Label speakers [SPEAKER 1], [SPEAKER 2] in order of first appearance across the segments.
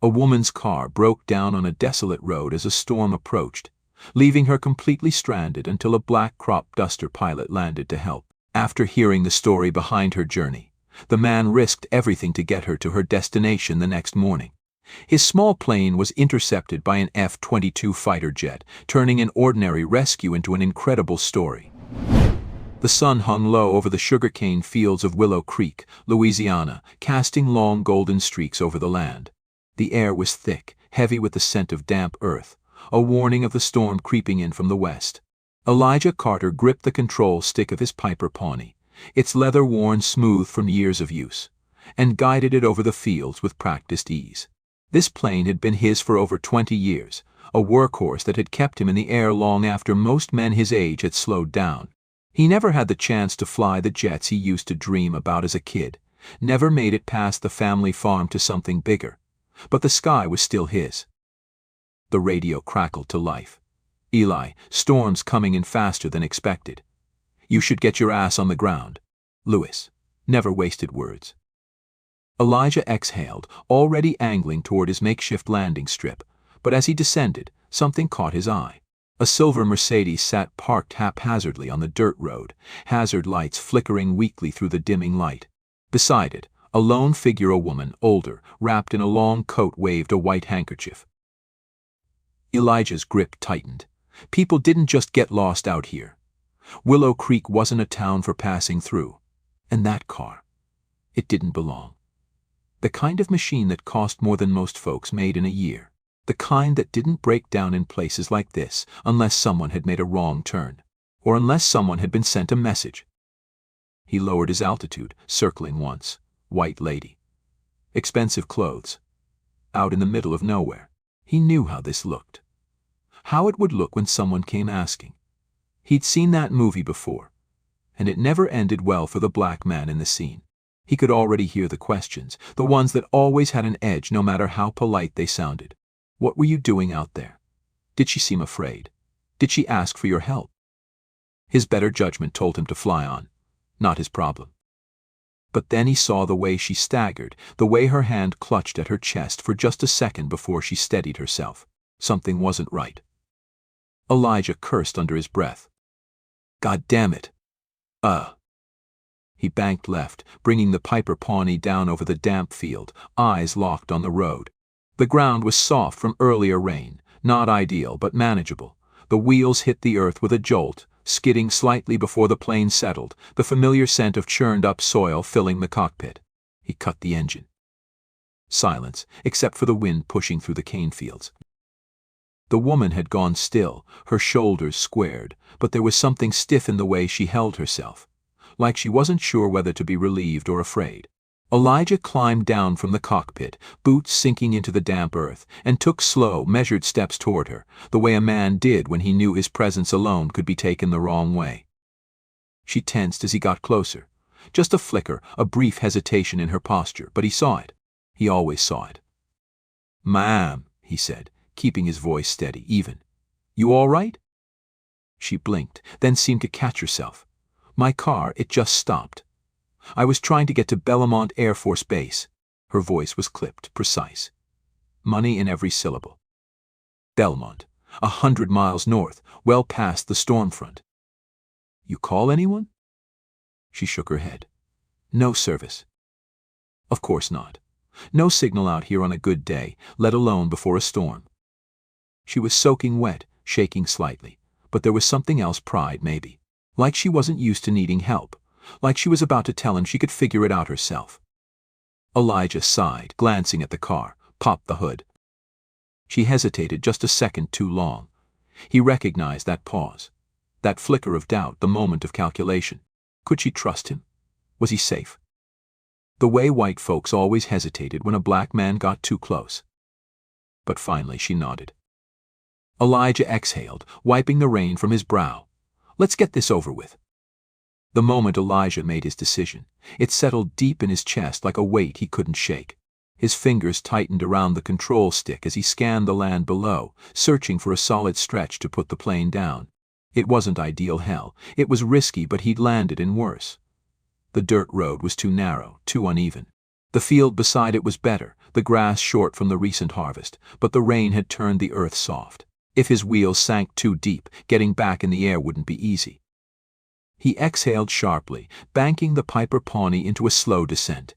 [SPEAKER 1] A woman's car broke down on a desolate road as a storm approached, leaving her completely stranded until a black crop duster pilot landed to help. After hearing the story behind her journey, the man risked everything to get her to her destination the next morning. His small plane was intercepted by an F-22 fighter jet, turning an ordinary rescue into an incredible story. The sun hung low over the sugarcane fields of Willow Creek, Louisiana, casting long golden streaks over the land. The air was thick, heavy with the scent of damp earth, a warning of the storm creeping in from the west. Elijah Carter gripped the control stick of his Piper Pawnee, its leather worn smooth from years of use, and guided it over the fields with practiced ease. This plane had been his for over 20 years, a workhorse that had kept him in the air long after most men his age had slowed down. He never had the chance to fly the jets he used to dream about as a kid, never made it past the family farm to something bigger, but the sky was still his. The radio crackled to life. "Eli, storm's coming in faster than expected. You should get your ass on the ground." Lewis never wasted words. Elijah exhaled, already angling toward his makeshift landing strip, but as he descended, something caught his eye. A silver Mercedes sat parked haphazardly on the dirt road, hazard lights flickering weakly through the dimming light. Beside it, a lone figure, a woman, older, wrapped in a long coat, waved a white handkerchief. Elijah's grip tightened. People didn't just get lost out here. Willow Creek wasn't a town for passing through. And that car, it didn't belong. The kind of machine that cost more than most folks made in a year. The kind that didn't break down in places like this unless someone had made a wrong turn, or unless someone had been sent a message. He lowered his altitude, circling once. White lady. Expensive clothes. Out in the middle of nowhere. He knew how this looked. How it would look when someone came asking. He'd seen that movie before, and it never ended well for the black man in the scene. He could already hear the questions, the ones that always had an edge no matter how polite they sounded. What were you doing out there? Did she seem afraid? Did she ask for your help? His better judgment told him to fly on. Not his problem. But then he saw the way she staggered, the way her hand clutched at her chest for just a second before she steadied herself. Something wasn't right. Elijah cursed under his breath. God damn it. He banked left, bringing the Piper Pawnee down over the damp field, eyes locked on the road. The ground was soft from earlier rain, not ideal but manageable. The wheels hit the earth with a jolt, skidding slightly before the plane settled, the familiar scent of churned-up soil filling the cockpit. He cut the engine. Silence, except for the wind pushing through the cane fields. The woman had gone still, her shoulders squared, but there was something stiff in the way she held herself, like she wasn't sure whether to be relieved or afraid. Elijah climbed down from the cockpit, boots sinking into the damp earth, and took slow, measured steps toward her, the way a man did when he knew his presence alone could be taken the wrong way. She tensed as he got closer. Just a flicker, a brief hesitation in her posture, but he saw it. He always saw it. "Ma'am," he said, keeping his voice steady, even. "You all right?" She blinked, then seemed to catch herself. "My car, it just stopped. I was trying to get to Belmont Air Force Base." Her voice was clipped, precise. Money in every syllable. Belmont, 100 miles north, well past the storm front. "You call anyone?" She shook her head. "No service." "Of course not. No signal out here on a good day, let alone before a storm." She was soaking wet, shaking slightly, but there was something else, pride maybe. Like she wasn't used to needing help. Like she was about to tell him she could figure it out herself. Elijah sighed, glancing at the car, popped the hood. She hesitated just a second too long. He recognized that pause, that flicker of doubt, the moment of calculation. Could she trust him? Was he safe? The way white folks always hesitated when a black man got too close. But finally she nodded. Elijah exhaled, wiping the rain from his brow. "Let's get this over with." The moment Elijah made his decision, it settled deep in his chest like a weight he couldn't shake. His fingers tightened around the control stick as he scanned the land below, searching for a solid stretch to put the plane down. It wasn't ideal hell. It was risky, but he'd landed in worse. The dirt road was too narrow, too uneven. The field beside it was better, the grass short from the recent harvest, but the rain had turned the earth soft. If his wheels sank too deep, getting back in the air wouldn't be easy. He exhaled sharply, banking the Piper Pawnee into a slow descent.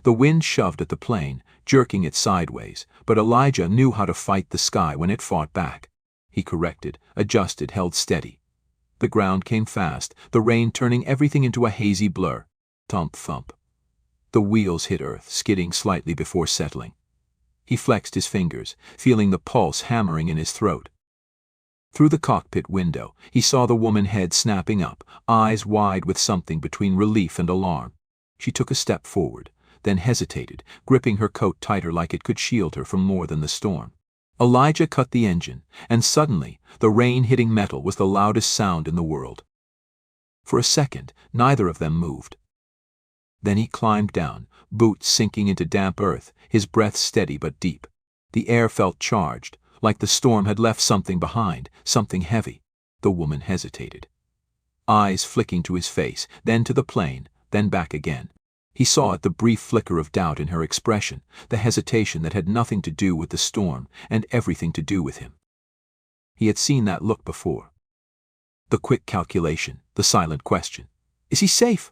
[SPEAKER 1] The wind shoved at the plane, jerking it sideways, but Elijah knew how to fight the sky when it fought back. He corrected, adjusted, held steady. The ground came fast, the rain turning everything into a hazy blur. Thump, thump. The wheels hit earth, skidding slightly before settling. He flexed his fingers, feeling the pulse hammering in his throat. Through the cockpit window, he saw the woman head snapping up, eyes wide with something between relief and alarm. She took a step forward, then hesitated, gripping her coat tighter like it could shield her from more than the storm. Elijah cut the engine, and suddenly, the rain hitting metal was the loudest sound in the world. For a second, neither of them moved. Then he climbed down, boots sinking into damp earth, his breath steady but deep. The air felt charged, like the storm had left something behind, something heavy. The woman hesitated. Eyes flicking to his face, then to the plane, then back again. He saw it, the brief flicker of doubt in her expression, the hesitation that had nothing to do with the storm and everything to do with him. He had seen that look before. The quick calculation, the silent question. Is he safe?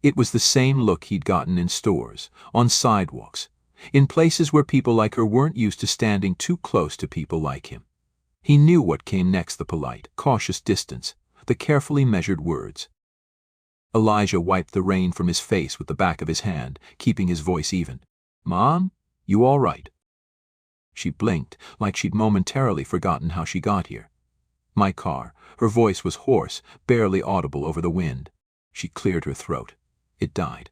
[SPEAKER 1] It was the same look he'd gotten in stores, on sidewalks, in places where people like her weren't used to standing too close to people like him. He knew what came next, the polite, cautious distance, the carefully measured words. Elijah wiped the rain from his face with the back of his hand, keeping his voice even. "Mom, you all right?" She blinked, like she'd momentarily forgotten how she got here. "My car." Her voice was hoarse, barely audible over the wind. She cleared her throat. It died.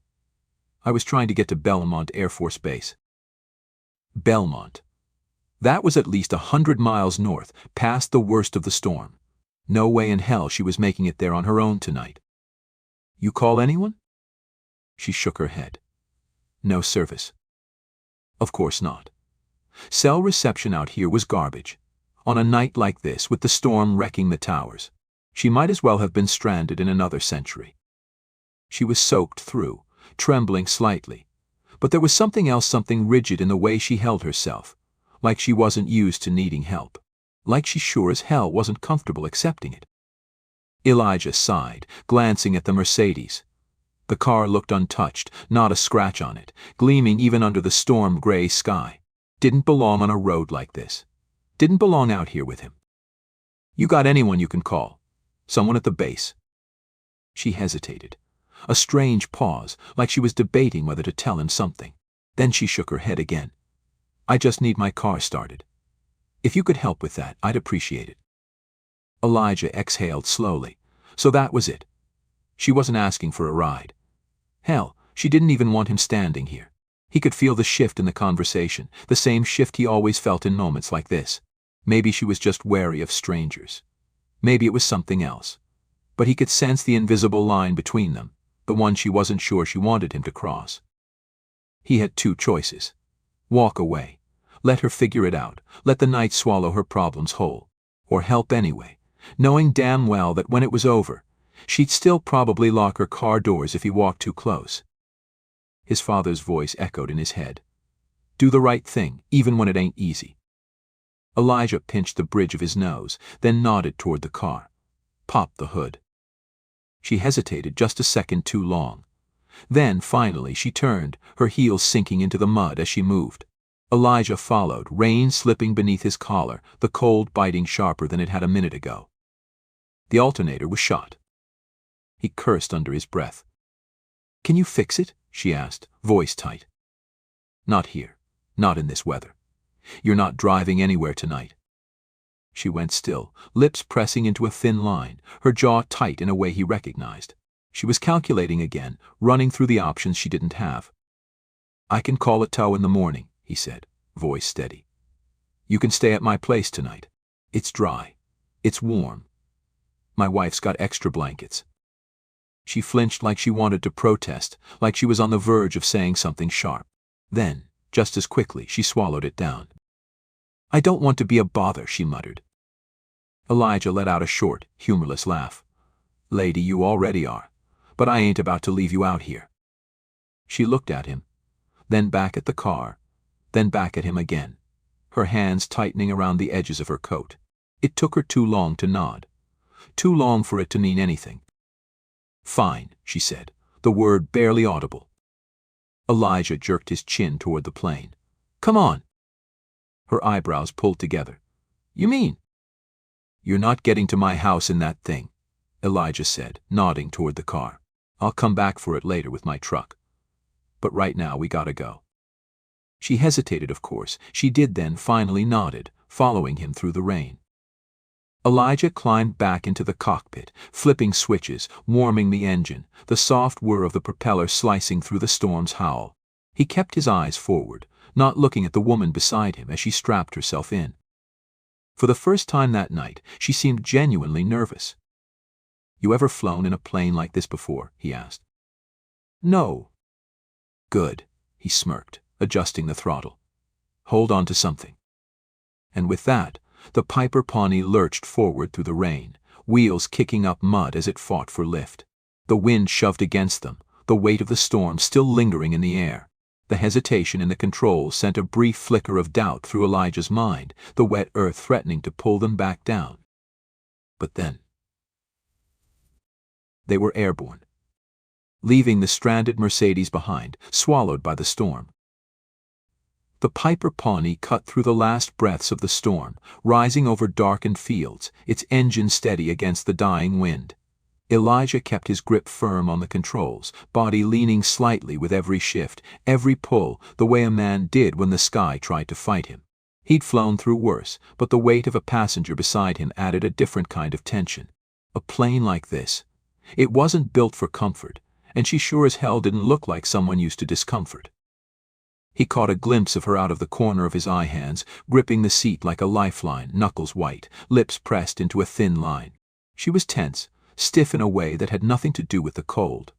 [SPEAKER 1] "I was trying to get to Belmont Air Force Base." Belmont. That was at least 100 miles north, past the worst of the storm. No way in hell she was making it there on her own tonight. "You call anyone?" She shook her head. "No service." Of course not. Cell reception out here was garbage. On a night like this, with the storm wrecking the towers, she might as well have been stranded in another century. She was soaked through, trembling slightly, but there was something else, something rigid in the way she held herself, like she wasn't used to needing help, like she sure as hell wasn't comfortable accepting it. Elijah sighed, glancing at the Mercedes. The car looked untouched, not a scratch on it, gleaming even under the storm-gray sky. Didn't belong on a road like this. Didn't belong out here with him. "You got anyone you can call? Someone at the base?" She hesitated. A strange pause, like she was debating whether to tell him something. Then she shook her head again. "I just need my car started. If you could help with that, I'd appreciate it." Elijah exhaled slowly. So that was it. She wasn't asking for a ride. Hell, she didn't even want him standing here. He could feel the shift in the conversation, the same shift he always felt in moments like this. Maybe she was just wary of strangers. Maybe it was something else. But he could sense the invisible line between them, the one she wasn't sure she wanted him to cross. He had two choices. Walk away. Let her figure it out. Let the night swallow her problems whole. Or help anyway, knowing damn well that when it was over, she'd still probably lock her car doors if he walked too close. His father's voice echoed in his head. "Do the right thing, even when it ain't easy." Elijah pinched the bridge of his nose, then nodded toward the car. Popped the hood. She hesitated just a second too long. Then, finally, she turned, her heels sinking into the mud as she moved. Elijah followed, rain slipping beneath his collar, the cold biting sharper than it had a minute ago. The alternator was shot. He cursed under his breath. "Can you fix it?" she asked, voice tight. "Not here. Not in this weather. You're not driving anywhere tonight." She went still, lips pressing into a thin line, her jaw tight in a way he recognized. She was calculating again, running through the options she didn't have. "I can call a tow in the morning," he said, voice steady. "You can stay at my place tonight. It's dry. It's warm. My wife's got extra blankets." She flinched like she wanted to protest, like she was on the verge of saying something sharp. Then, just as quickly, she swallowed it down. "I don't want to be a bother," she muttered. Elijah let out a short, humorless laugh. "Lady, you already are. But I ain't about to leave you out here." She looked at him, then back at the car, then back at him again, her hands tightening around the edges of her coat. It took her too long to nod. Too long for it to mean anything. "Fine," she said, the word barely audible. Elijah jerked his chin toward the plane. "Come on." Her eyebrows pulled together. "You mean?" "You're not getting to my house in that thing," Elijah said, nodding toward the car. "I'll come back for it later with my truck. But right now we gotta go." She hesitated, of course. She did, then finally nodded, following him through the rain. Elijah climbed back into the cockpit, flipping switches, warming the engine, the soft whir of the propeller slicing through the storm's howl. He kept his eyes forward, not looking at the woman beside him as she strapped herself in. For the first time that night, she seemed genuinely nervous. "You ever flown in a plane like this before?" he asked. "No." "Good," he smirked, adjusting the throttle. "Hold on to something." And with that, the Piper Pawnee lurched forward through the rain, wheels kicking up mud as it fought for lift. The wind shoved against them, the weight of the storm still lingering in the air. The hesitation in the controls sent a brief flicker of doubt through Elijah's mind, the wet earth threatening to pull them back down. But then they were airborne, leaving the stranded Mercedes behind, swallowed by the storm. The Piper Pawnee cut through the last breaths of the storm, rising over darkened fields, its engine steady against the dying wind. Elijah kept his grip firm on the controls, body leaning slightly with every shift, every pull, the way a man did when the sky tried to fight him. He'd flown through worse, but the weight of a passenger beside him added a different kind of tension. A plane like this. It wasn't built for comfort, and she sure as hell didn't look like someone used to discomfort. He caught a glimpse of her out of the corner of his eye hands, gripping the seat like a lifeline, knuckles white, lips pressed into a thin line. She was tense, stiff in a way that had nothing to do with the cold.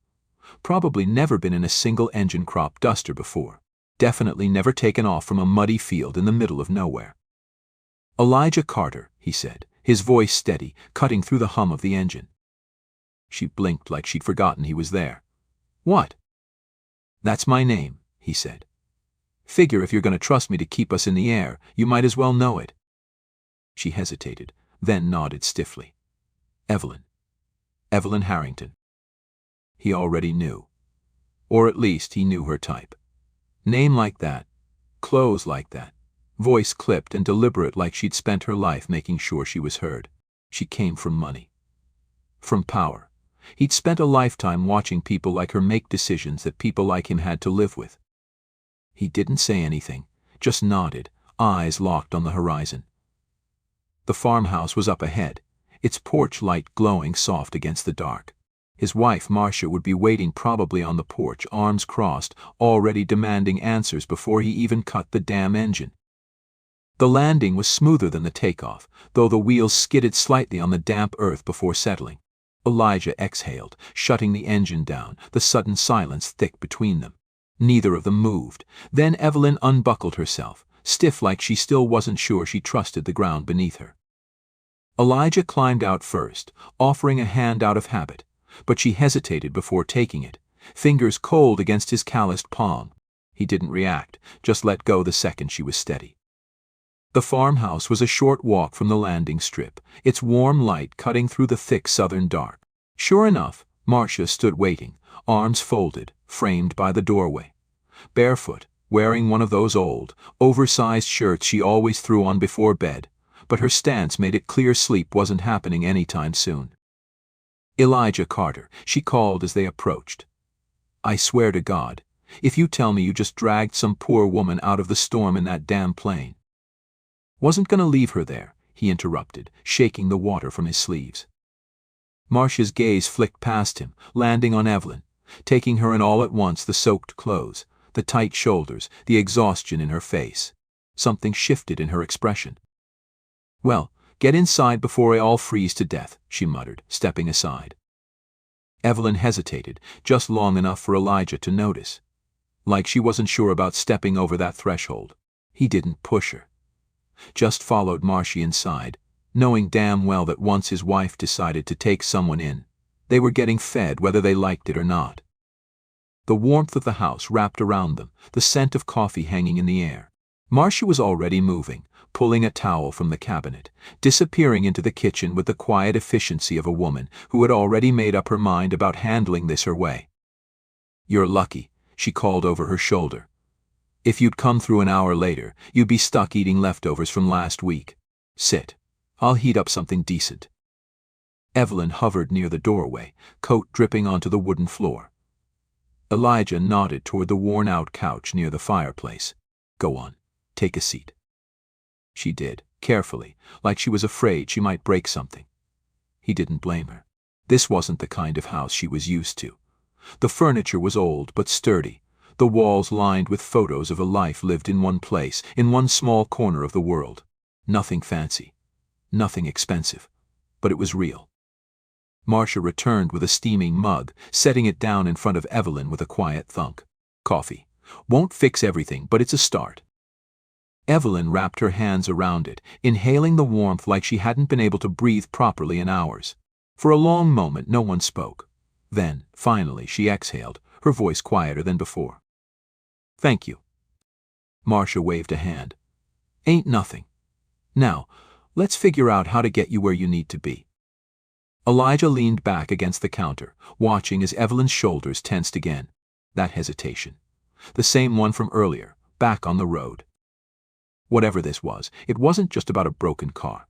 [SPEAKER 1] Probably never been in a single-engine crop duster before. Definitely never taken off from a muddy field in the middle of nowhere. "Elijah Carter," he said, his voice steady, cutting through the hum of the engine. She blinked like she'd forgotten he was there. "What?" "That's my name," he said. "Figure if you're going to trust me to keep us in the air, you might as well know it." She hesitated, then nodded stiffly. "Evelyn. Evelyn Harrington." He already knew. Or at least he knew her type. Name like that, clothes like that, voice clipped and deliberate like she'd spent her life making sure she was heard. She came from money. From power. He'd spent a lifetime watching people like her make decisions that people like him had to live with. He didn't say anything, just nodded, eyes locked on the horizon. The farmhouse was up ahead, its porch light glowing soft against the dark. His wife, Marcia, would be waiting probably on the porch, arms crossed, already demanding answers before he even cut the damn engine. The landing was smoother than the takeoff, though the wheels skidded slightly on the damp earth before settling. Elijah exhaled, shutting the engine down, the sudden silence thick between them. Neither of them moved. Then Evelyn unbuckled herself, stiff like she still wasn't sure she trusted the ground beneath her. Elijah climbed out first, offering a hand out of habit, but she hesitated before taking it, fingers cold against his calloused palm. He didn't react, just let go the second she was steady. The farmhouse was a short walk from the landing strip, its warm light cutting through the thick southern dark. Sure enough, Marcia stood waiting, arms folded, framed by the doorway. Barefoot, wearing one of those old, oversized shirts she always threw on before bed, but her stance made it clear sleep wasn't happening anytime soon. "Elijah Carter," she called as they approached. "I swear to God, if you tell me you just dragged some poor woman out of the storm in that damn plane." "Wasn't gonna leave her there," he interrupted, shaking the water from his sleeves. Marcia's gaze flicked past him, landing on Evelyn, taking her in all at once, the soaked clothes, the tight shoulders, the exhaustion in her face. Something shifted in her expression. "Well, get inside before I all freeze to death," she muttered, stepping aside. Evelyn hesitated, just long enough for Elijah to notice. Like she wasn't sure about stepping over that threshold. He didn't push her. Just followed Marcia inside, knowing damn well that once his wife decided to take someone in, they were getting fed whether they liked it or not. the warmth of the house wrapped around them, the scent of coffee hanging in the air. Marcia was already moving, pulling a towel from the cabinet, disappearing into the kitchen with the quiet efficiency of a woman who had already made up her mind about handling this her way. "You're lucky," she called over her shoulder. "If you'd come through an hour later, you'd be stuck eating leftovers from last week. Sit. I'll heat up something decent." Evelyn hovered near the doorway, coat dripping onto the wooden floor. Elijah nodded toward the worn-out couch near the fireplace. "Go on, take a seat." She did, carefully, like she was afraid she might break something. He didn't blame her. This wasn't the kind of house she was used to. The furniture was old but sturdy, the walls lined with photos of a life lived in one place, in one small corner of the world. Nothing fancy, nothing expensive, but it was real. Marcia returned with a steaming mug, setting it down in front of Evelyn with a quiet thunk. "Coffee. Won't fix everything, but it's a start." Evelyn wrapped her hands around it, inhaling the warmth like she hadn't been able to breathe properly in hours. For a long moment no one spoke. Then, finally, she exhaled, her voice quieter than before. "Thank you." Marcia waved a hand. "Ain't nothing. Now, let's figure out how to get you where you need to be." Elijah leaned back against the counter, watching as Evelyn's shoulders tensed again. That hesitation. The same one from earlier, back on the road. Whatever this was, it wasn't just about a broken car.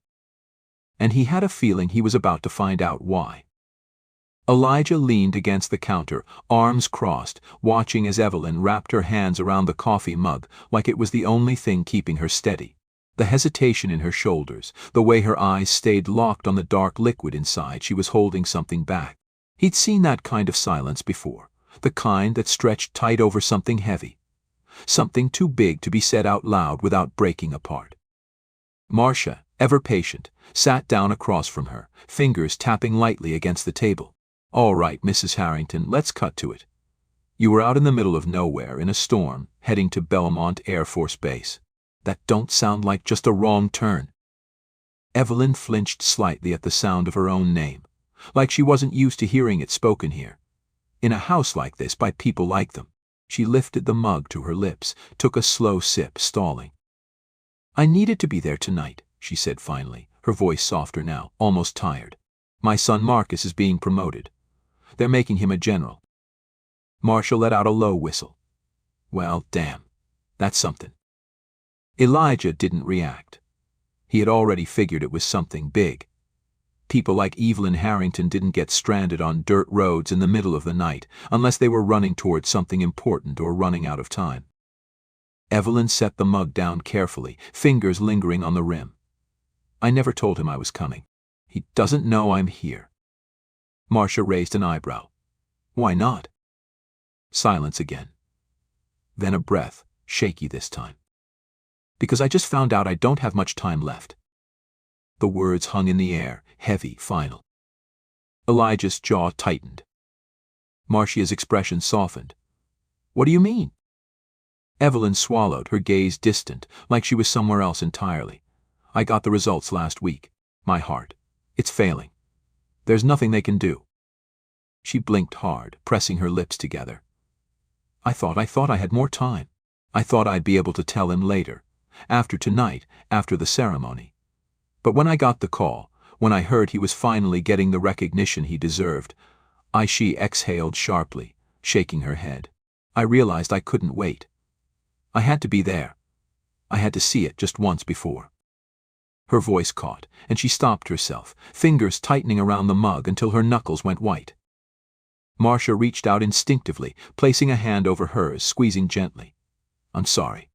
[SPEAKER 1] And he had a feeling he was about to find out why. Elijah leaned against the counter, arms crossed, watching as Evelyn wrapped her hands around the coffee mug like it was the only thing keeping her steady. The hesitation in her shoulders, the way her eyes stayed locked on the dark liquid inside she was holding something back. He'd seen that kind of silence before, the kind that stretched tight over something heavy. Something too big to be said out loud without breaking apart. Marcia, ever patient, sat down across from her, fingers tapping lightly against the table. "All right, Mrs. Harrington, let's cut to it. You were out in the middle of nowhere in a storm, heading to Belmont Air Force Base. That don't sound like just a wrong turn." Evelyn flinched slightly at the sound of her own name, like she wasn't used to hearing it spoken here. In a house like this by people like them. She lifted the mug to her lips, took a slow sip, stalling. "I needed to be there tonight," she said finally, her voice softer now, almost tired. "My son Marcus is being promoted. They're making him a general." Marcia let out a low whistle. "Well, damn. That's something." Elijah didn't react. He had already figured it was something big. People like Evelyn Harrington didn't get stranded on dirt roads in the middle of the night unless they were running towards something important or running out of time. Evelyn set the mug down carefully, fingers lingering on the rim. "I never told him I was coming. He doesn't know I'm here." Marcia raised an eyebrow. "Why not?" Silence again. Then a breath, shaky this time. "Because I just found out I don't have much time left." The words hung in the air, heavy, final. Elijah's jaw tightened. Marcia's expression softened. "What do you mean?" Evelyn swallowed, her gaze distant, like she was somewhere else entirely. "I got the results last week. My heart. It's failing. There's nothing they can do." She blinked hard, pressing her lips together. I thought I had more time. I thought I'd be able to tell him later. After tonight, after the ceremony. But when I got the call, when I heard he was finally getting the recognition he deserved, she exhaled sharply, shaking her head. I realized I couldn't wait. I had to be there. I had to see it just once before. Her voice caught, and she stopped herself, fingers tightening around the mug until her knuckles went white. Marcia reached out instinctively, placing a hand over hers, squeezing gently. "I'm sorry."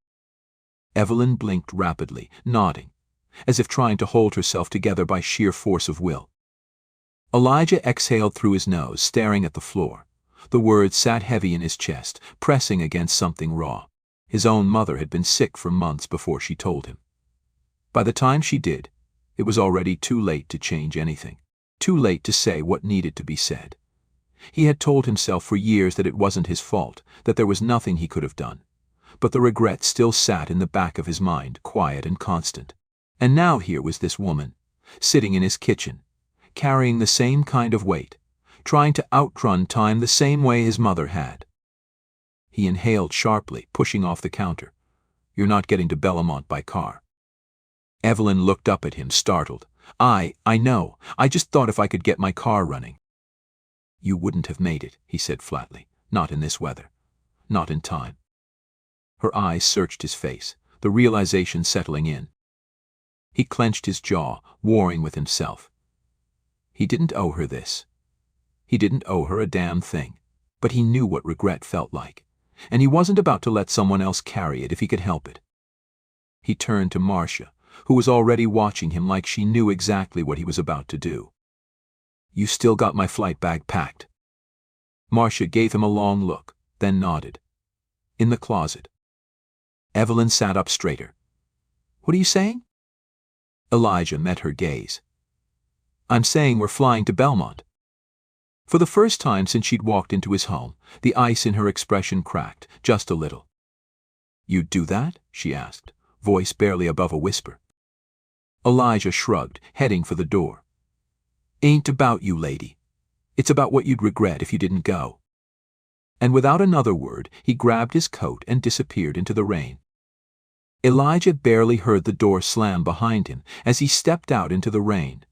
[SPEAKER 1] Evelyn blinked rapidly, nodding, as if trying to hold herself together by sheer force of will. Elijah exhaled through his nose, staring at the floor. The words sat heavy in his chest, pressing against something raw. His own mother had been sick for months before she told him. By the time she did, it was already too late to change anything, too late to say what needed to be said. He had told himself for years that it wasn't his fault, that there was nothing he could have done. But the regret still sat in the back of his mind, quiet and constant. And now here was this woman, sitting in his kitchen, carrying the same kind of weight, trying to outrun time the same way his mother had. He inhaled sharply, pushing off the counter. "You're not getting to Belmont by car." Evelyn looked up at him, startled. I know. I just thought if I could get my car running." "You wouldn't have made it," he said flatly. "Not in this weather. Not in time." Her eyes searched his face, the realization settling in. He clenched his jaw, warring with himself. He didn't owe her this. He didn't owe her a damn thing. But he knew what regret felt like, and he wasn't about to let someone else carry it if he could help it. He turned to Marcia, who was already watching him like she knew exactly what he was about to do. "You still got my flight bag packed?" Marcia gave him a long look, then nodded. "In the closet." Evelyn sat up straighter. "What are you saying?" Elijah met her gaze. "I'm saying we're flying to Belmont." For the first time since she'd walked into his home, the ice in her expression cracked, just a little. "You'd do that?" she asked, voice barely above a whisper. Elijah shrugged, heading for the door. "Ain't about you, lady. It's about what you'd regret if you didn't go." And without another word, he grabbed his coat and disappeared into the rain. Elijah barely heard the door slam behind him as he stepped out into the rain.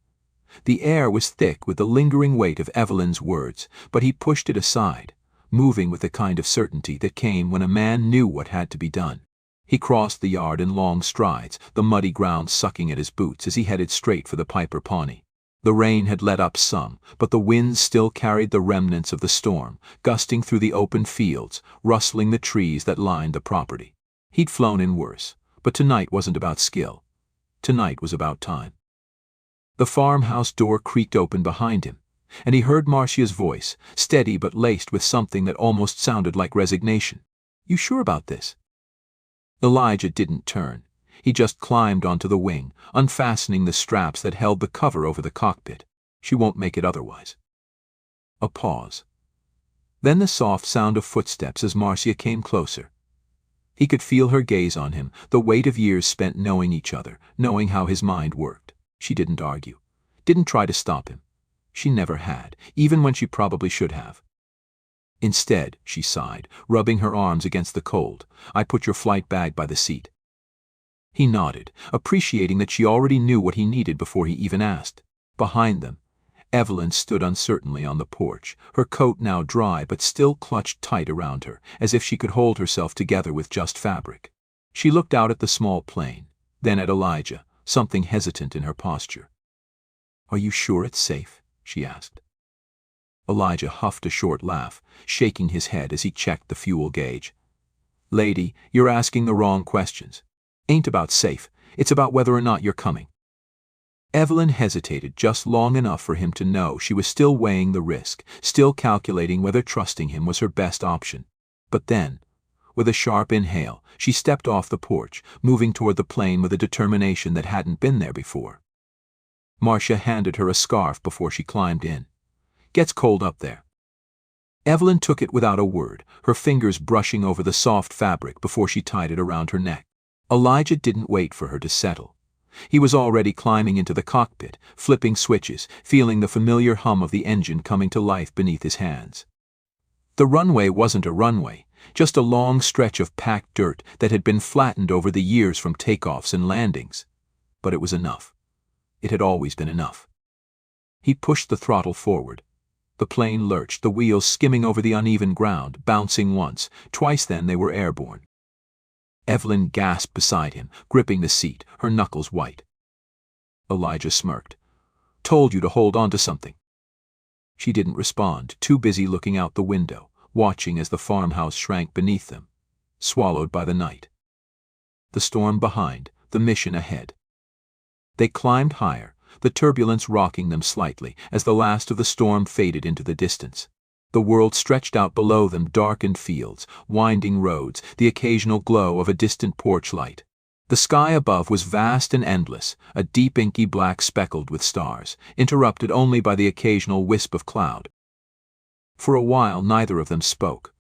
[SPEAKER 1] The air was thick with the lingering weight of Evelyn's words, but he pushed it aside, moving with the kind of certainty that came when a man knew what had to be done. He crossed the yard in long strides, the muddy ground sucking at his boots as he headed straight for the Piper Pawnee. The rain had let up some, but the winds still carried the remnants of the storm, gusting through the open fields, rustling the trees that lined the property. He'd flown in worse, but tonight wasn't about skill. Tonight was about time. The farmhouse door creaked open behind him, and he heard Marcia's voice, steady but laced with something that almost sounded like resignation. "You sure about this?" Elijah didn't turn. He just climbed onto the wing, unfastening the straps that held the cover over the cockpit. "She won't make it otherwise." A pause. Then the soft sound of footsteps as Marcia came closer. He could feel her gaze on him, the weight of years spent knowing each other, knowing how his mind worked. She didn't argue, didn't try to stop him. She never had, even when she probably should have. Instead, she sighed, rubbing her arms against the cold. "I put your flight bag by the seat." He nodded, appreciating that she already knew what he needed before he even asked. Behind them, Evelyn stood uncertainly on the porch, her coat now dry but still clutched tight around her, as if she could hold herself together with just fabric. She looked out at the small plane, then at Elijah, something hesitant in her posture. "Are you sure it's safe?" she asked. Elijah huffed a short laugh, shaking his head as he checked the fuel gauge. "Lady, you're asking the wrong questions. Ain't about safe, it's about whether or not you're coming." Evelyn hesitated just long enough for him to know she was still weighing the risk, still calculating whether trusting him was her best option. But then, with a sharp inhale, she stepped off the porch, moving toward the plane with a determination that hadn't been there before. Marcia handed her a scarf before she climbed in. "Gets cold up there." Evelyn took it without a word, her fingers brushing over the soft fabric before she tied it around her neck. Elijah didn't wait for her to settle. He was already climbing into the cockpit, flipping switches, feeling the familiar hum of the engine coming to life beneath his hands. The runway wasn't a runway, just a long stretch of packed dirt that had been flattened over the years from takeoffs and landings. But it was enough. It had always been enough. He pushed the throttle forward. The plane lurched, the wheels skimming over the uneven ground, bouncing once, twice then they were airborne. Evelyn gasped beside him, gripping the seat, her knuckles white. Elijah smirked. "Told you to hold on to something." She didn't respond, too busy looking out the window, watching as the farmhouse shrank beneath them, swallowed by the night. The storm behind, the mission ahead. They climbed higher, the turbulence rocking them slightly as the last of the storm faded into the distance. The world stretched out below them, darkened fields, winding roads, the occasional glow of a distant porch light. The sky above was vast and endless, a deep inky black speckled with stars, interrupted only by the occasional wisp of cloud. For a while neither of them spoke.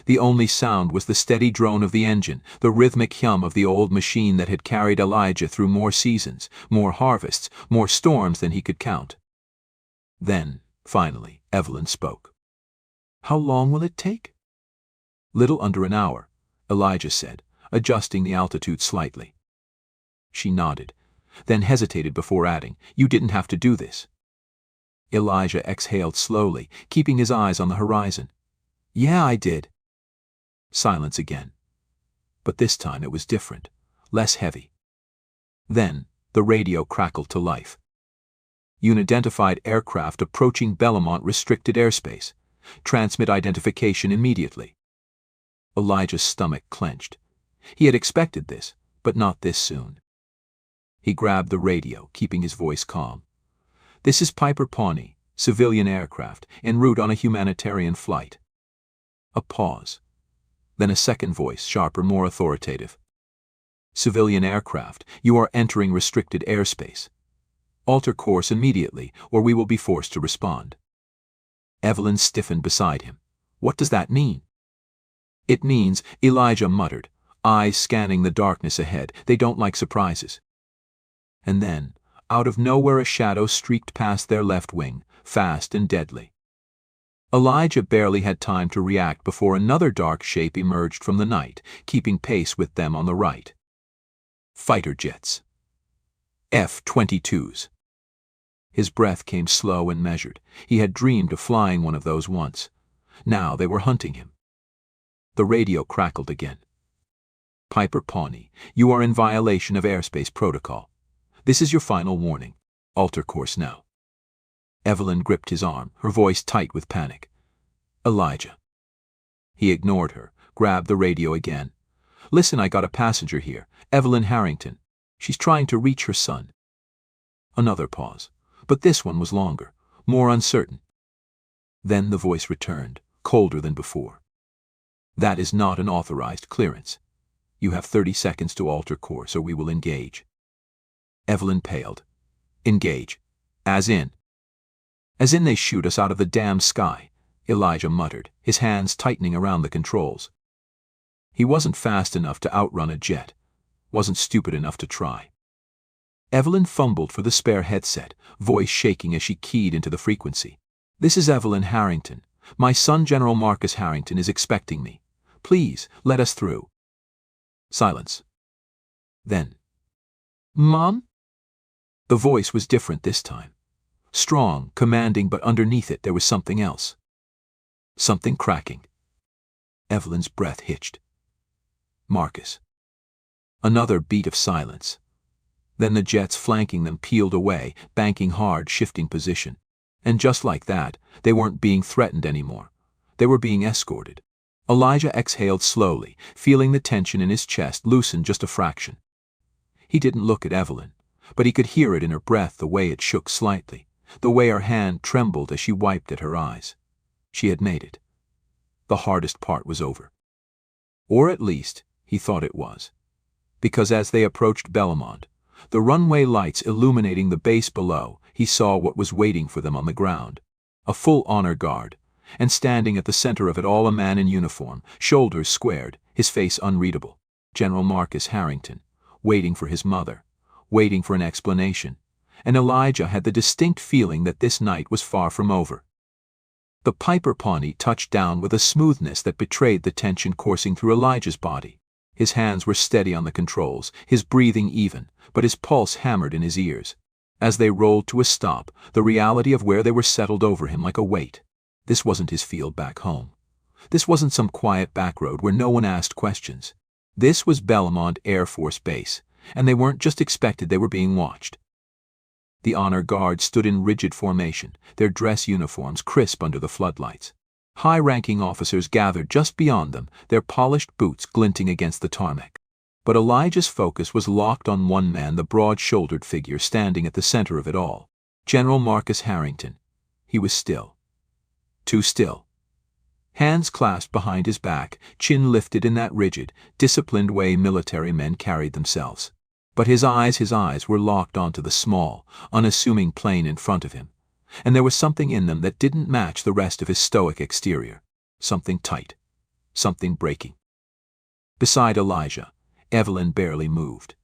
[SPEAKER 1] The only sound was the steady drone of the engine, the rhythmic hum of the old machine that had carried Elijah through more seasons, more harvests, more storms than he could count. Then, finally, Evelyn spoke. "How long will it take?" Little under an hour, Elijah said, adjusting the altitude slightly. She nodded, then hesitated before adding, "You didn't have to do this." Elijah exhaled slowly, keeping his eyes on the horizon. "Yeah, I did." Silence again. But this time it was different, less heavy. Then, the radio crackled to life. Unidentified aircraft approaching Belmont restricted airspace. Transmit identification immediately. Elijah's stomach clenched. He had expected this, but not this soon. He grabbed the radio, keeping his voice calm. "This is Piper Pawnee, civilian aircraft, en route on a humanitarian flight." A pause. Then a second voice, sharper, more authoritative. "Civilian aircraft, you are entering restricted airspace. Alter course immediately, or we will be forced to respond." Evelyn stiffened beside him. "What does that mean?" "It means," Elijah muttered, eyes scanning the darkness ahead, "they don't like surprises." And then, out of nowhere, a shadow streaked past their left wing, fast and deadly. Elijah barely had time to react before another dark shape emerged from the night, keeping pace with them on the right. Fighter jets. F-22s. His breath came slow and measured. He had dreamed of flying one of those once. Now they were hunting him. The radio crackled again. "Piper Pawnee, you are in violation of airspace protocol. This is your final warning. Alter course now." Evelyn gripped his arm, her voice tight with panic. "Elijah." He ignored her, grabbed the radio again. "Listen, I got a passenger here, Evelyn Harrington. She's trying to reach her son." Another pause, but this one was longer, more uncertain. Then the voice returned, colder than before. "That is not an authorized clearance. You have 30 seconds to alter course or we will engage." Evelyn paled. "Engage? As in?" "As in they shoot us out of the damn sky," Elijah muttered, his hands tightening around the controls. He wasn't fast enough to outrun a jet, wasn't stupid enough to try. Evelyn fumbled for the spare headset, voice shaking as she keyed into the frequency. "This is Evelyn Harrington. My son, General Marcus Harrington, is expecting me. Please, let us through." Silence. Then, "Mom?" The voice was different this time. Strong, commanding, but underneath it there was something else. Something cracking. Evelyn's breath hitched. Marcus. Another beat of silence. Then the jets flanking them peeled away, banking hard, shifting position. And just like that, they weren't being threatened anymore. They were being escorted. Elijah exhaled slowly, feeling the tension in his chest loosen just a fraction. He didn't look at Evelyn, but he could hear it in her breath, the way it shook slightly, the way her hand trembled as she wiped at her eyes. She had made it. The hardest part was over. Or at least, he thought it was. Because as they approached Belmont, the runway lights illuminating the base below, he saw what was waiting for them on the ground. A full honor guard, and standing at the center of it all a man in uniform, shoulders squared, his face unreadable. General Marcus Harrington, waiting for his mother, waiting for an explanation. And Elijah had the distinct feeling that this night was far from over. The Piper Pawnee touched down with a smoothness that betrayed the tension coursing through Elijah's body. His hands were steady on the controls, his breathing even, but his pulse hammered in his ears. As they rolled to a stop, the reality of where they were settled over him like a weight. This wasn't his field back home. This wasn't some quiet back road where no one asked questions. This was Belmont Air Force Base, and they weren't just expected, they were being watched. The honor guard stood in rigid formation, their dress uniforms crisp under the floodlights. High-ranking officers gathered just beyond them, their polished boots glinting against the tarmac. But Elijah's focus was locked on one man, the broad-shouldered figure standing at the center of it all. General Marcus Harrington. He was still. Too still. Hands clasped behind his back, chin lifted in that rigid, disciplined way military men carried themselves. But his eyes were locked onto the small, unassuming plane in front of him. And there was something in them that didn't match the rest of his stoic exterior. Something tight. Something breaking. Beside Elijah, Evelyn barely moved.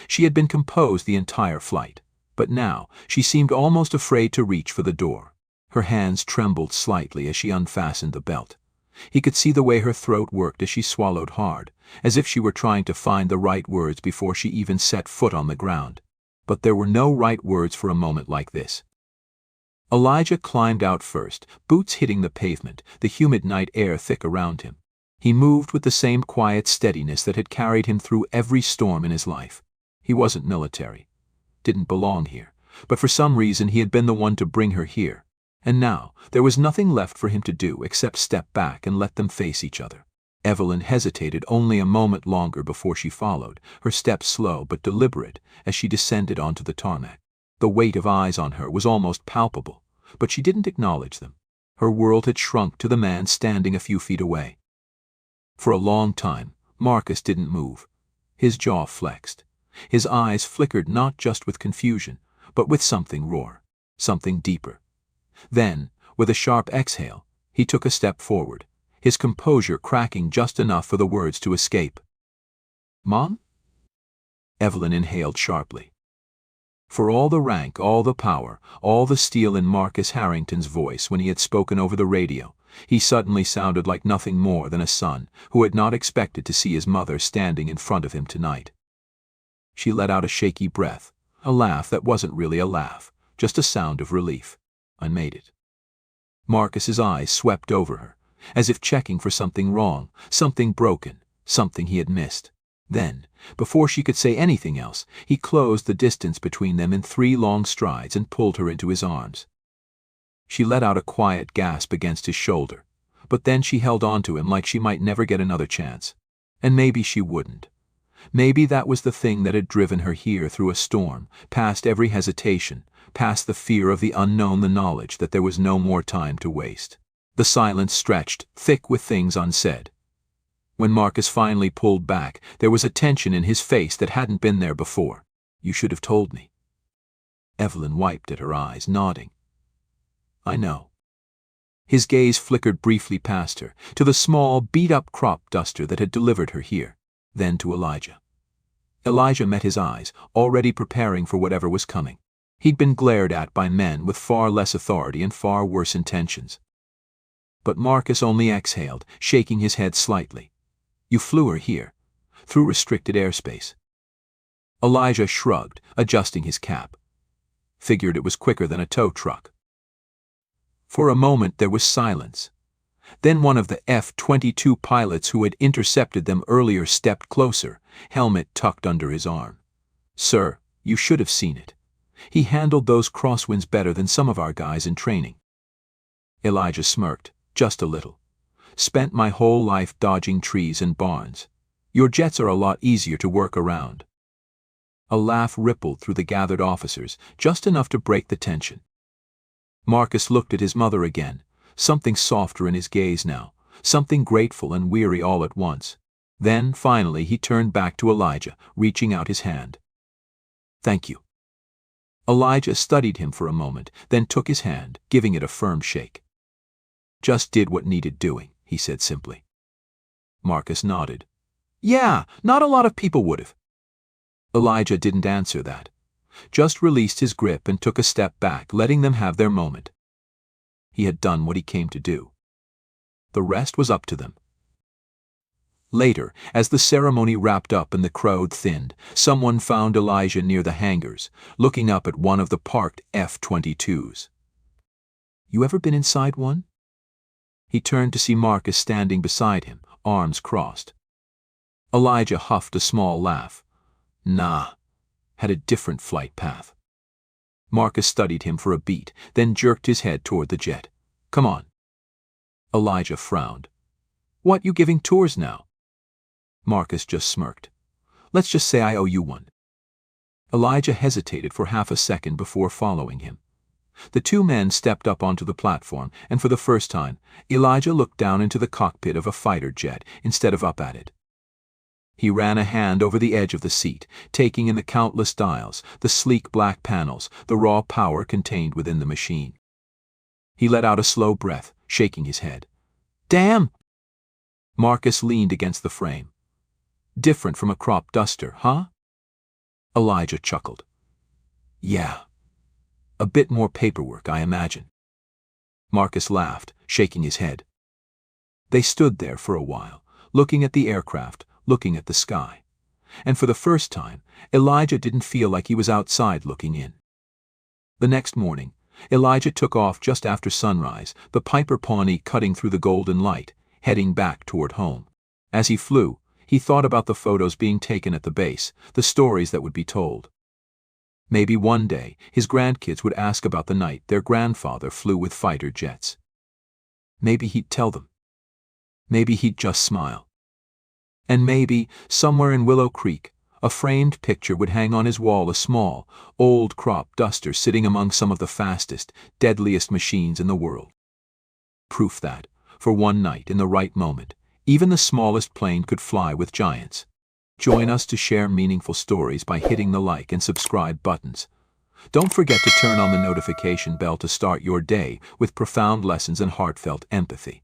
[SPEAKER 1] She had been composed the entire flight, but now she seemed almost afraid to reach for the door. Her hands trembled slightly as she unfastened the belt. He could see the way her throat worked as she swallowed hard, as if she were trying to find the right words before she even set foot on the ground. But there were no right words for a moment like this. Elijah climbed out first, boots hitting the pavement, the humid night air thick around him. He moved with the same quiet steadiness that had carried him through every storm in his life. He wasn't military, didn't belong here, but for some reason he had been the one to bring her here. And now, there was nothing left for him to do except step back and let them face each other. Evelyn hesitated only a moment longer before she followed, her steps slow but deliberate as she descended onto the tarmac. The weight of eyes on her was almost palpable, but she didn't acknowledge them. Her world had shrunk to the man standing a few feet away. For a long time, Marcus didn't move. His jaw flexed. His eyes flickered not just with confusion, but with something raw, something deeper. Then, with a sharp exhale, he took a step forward, his composure cracking just enough for the words to escape. "Mom?" Evelyn inhaled sharply. For all the rank, all the power, all the steel in Marcus Harrington's voice when he had spoken over the radio, he suddenly sounded like nothing more than a son who had not expected to see his mother standing in front of him tonight. She let out a shaky breath, a laugh that wasn't really a laugh, just a sound of relief. "I made it." Marcus's eyes swept over her, as if checking for something wrong, something broken, something he had missed. Then, before she could say anything else, he closed the distance between them in 3 long strides and pulled her into his arms. She let out a quiet gasp against his shoulder, but then she held on to him like she might never get another chance. And maybe she wouldn't. Maybe that was the thing that had driven her here through a storm, past every hesitation, past the fear of the unknown, the knowledge that there was no more time to waste. The silence stretched, thick with things unsaid. When Marcus finally pulled back, there was a tension in his face that hadn't been there before. "You should have told me." Evelyn wiped at her eyes, nodding. "I know." His gaze flickered briefly past her, to the small, beat-up crop duster that had delivered her here, then to Elijah. Elijah met his eyes, already preparing for whatever was coming. He'd been glared at by men with far less authority and far worse intentions. But Marcus only exhaled, shaking his head slightly. "You flew her here, through restricted airspace." Elijah shrugged, adjusting his cap. Figured it was quicker than a tow truck. For a moment there was silence. Then one of the F-22 pilots who had intercepted them earlier stepped closer, helmet tucked under his arm. "Sir, you should have seen it. He handled those crosswinds better than some of our guys in training." Elijah smirked, just a little. "Spent my whole life dodging trees and barns. Your jets are a lot easier to work around." A laugh rippled through the gathered officers, just enough to break the tension. Marcus looked at his mother again, something softer in his gaze now, something grateful and weary all at once. Then, finally, he turned back to Elijah, reaching out his hand. "Thank you." Elijah studied him for a moment, then took his hand, giving it a firm shake. "Just did what needed doing," he said simply. Marcus nodded. "Yeah, not a lot of people would have." Elijah didn't answer that, just released his grip and took a step back, letting them have their moment. He had done what he came to do. The rest was up to them. Later, as the ceremony wrapped up and the crowd thinned, someone found Elijah near the hangars, looking up at one of the parked F-22s. "You ever been inside one?" He turned to see Marcus standing beside him, arms crossed. Elijah huffed a small laugh. "Nah, had a different flight path." Marcus studied him for a beat, then jerked his head toward the jet. "Come on." Elijah frowned. "What, you giving tours now?" Marcus just smirked. "Let's just say I owe you one." Elijah hesitated for half a second before following him. The 2 men stepped up onto the platform, and for the first time, Elijah looked down into the cockpit of a fighter jet instead of up at it. He ran a hand over the edge of the seat, taking in the countless dials, the sleek black panels, the raw power contained within the machine. He let out a slow breath, shaking his head. "Damn!" Marcus leaned against the frame. "Different from a crop duster, huh?" Elijah chuckled. "Yeah. A bit more paperwork, I imagine." Marcus laughed, shaking his head. They stood there for a while, looking at the aircraft, looking at the sky. And for the first time, Elijah didn't feel like he was outside looking in. The next morning, Elijah took off just after sunrise, the Piper Pawnee cutting through the golden light, heading back toward home. As he flew, he thought about the photos being taken at the base, the stories that would be told. Maybe one day, his grandkids would ask about the night their grandfather flew with fighter jets. Maybe he'd tell them. Maybe he'd just smile. And maybe, somewhere in Willow Creek, a framed picture would hang on his wall, a small, old crop duster sitting among some of the fastest, deadliest machines in the world. Proof that, for one night in the right moment, even the smallest plane could fly with giants. Join us to share meaningful stories by hitting the like and subscribe buttons. Don't forget to turn on the notification bell to start your day with profound lessons and heartfelt empathy.